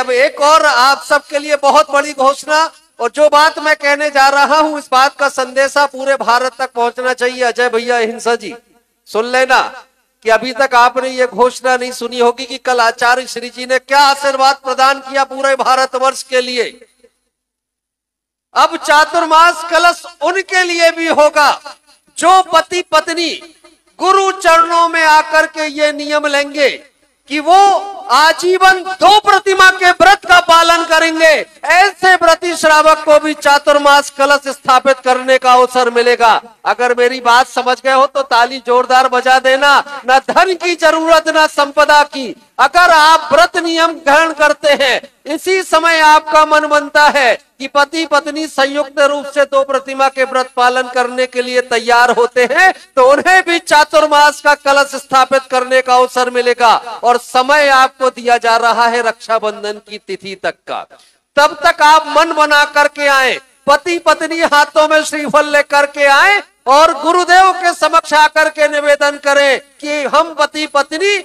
अब एक और आप सबके लिए बहुत बड़ी घोषणा, और जो बात मैं कहने जा रहा हूं इस बात का संदेशा पूरे भारत तक पहुंचना चाहिए। अजय भैया, हिंसा जी, सुन लेना कि अभी तक आपने ये घोषणा नहीं सुनी होगी कि कल आचार्य श्री जी ने क्या आशीर्वाद प्रदान किया पूरे भारतवर्ष के लिए। अब चातुर्मास कलश उनके लिए भी होगा जो पति पत्नी गुरु चरणों में आकर के ये नियम लेंगे कि वो आजीवन 2 प्रतिमा के व्रत का पालन करेंगे। ऐसे व्रती श्रावक को भी चातुर्मास कलश स्थापित करने का अवसर मिलेगा। अगर मेरी बात समझ गए हो तो ताली जोरदार बजा देना। न धन की जरूरत न संपदा की। अगर आप व्रत नियम ग्रहण करते हैं, इसी समय आपका मन बनता है कि पति पत्नी संयुक्त रूप से 2 प्रतिमा के व्रत पालन करने के लिए तैयार होते हैं, तो उन्हें भी चातुर्मास का कलश स्थापित करने का अवसर मिलेगा। और समय आपको दिया जा रहा है रक्षाबंधन की तिथि तक का। तब तक आप मन बना करके आए, पति पत्नी हाथों में श्रीफल लेकर के आए और गुरुदेव के समक्ष आकर के निवेदन करें कि हम पति पत्नी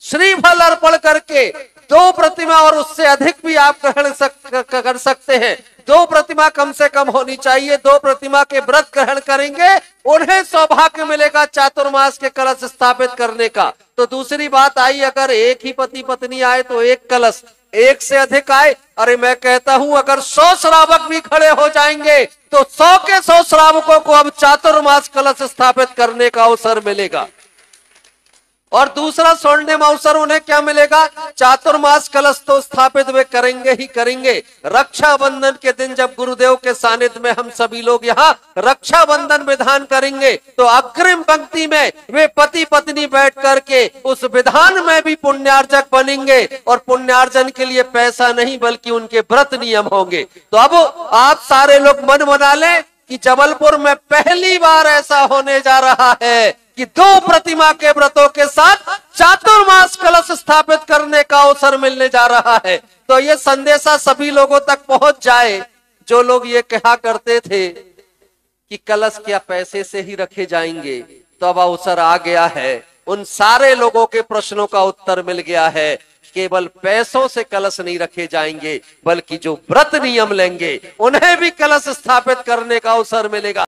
श्रीफल अर्पण करके 2 प्रतिमा, और उससे अधिक भी आप ग्रहण कर सकते हैं, 2 प्रतिमा कम से कम होनी चाहिए, 2 प्रतिमा के व्रत ग्रहण करेंगे, उन्हें सौभाग्य मिलेगा चातुर्मास के कलश स्थापित करने का। तो दूसरी बात आई, अगर एक ही पति पत्नी आए तो 1 कलश, 1 से अधिक आए, अरे मैं कहता हूं अगर 100 श्रावक भी खड़े हो जाएंगे तो 100 के 100 श्रावकों को अब चातुर्मास कलश स्थापित करने का अवसर मिलेगा। और दूसरा स्वर्णिम अवसर उन्हें क्या मिलेगा? चातुर्मास कलश तो स्थापित वे करेंगे ही करेंगे। रक्षाबंधन के दिन जब गुरुदेव के सानिध्य में हम सभी लोग यहाँ रक्षाबंधन विधान करेंगे, तो अग्रिम पंक्ति में वे पति पत्नी बैठ करके उस विधान में भी पुण्यार्जक बनेंगे। और पुण्यार्जन के लिए पैसा नहीं बल्कि उनके व्रत नियम होंगे। तो अब आप सारे लोग मन बना लें कि जबलपुर में पहली बार ऐसा होने जा रहा है कि 2 प्रतिमा के व्रतों के साथ चातुर्मास कलश स्थापित करने का अवसर मिलने जा रहा है। तो ये संदेशा सभी लोगों तक पहुंच जाए। जो लोग ये कहा करते थे कि कलश क्या पैसे से ही रखे जाएंगे, तो अब अवसर आ गया है। उन सारे लोगों के प्रश्नों का उत्तर मिल गया है। केवल पैसों से कलश नहीं रखे जाएंगे, बल्कि जो व्रत नियम लेंगे उन्हें भी कलश स्थापित करने का अवसर मिलेगा।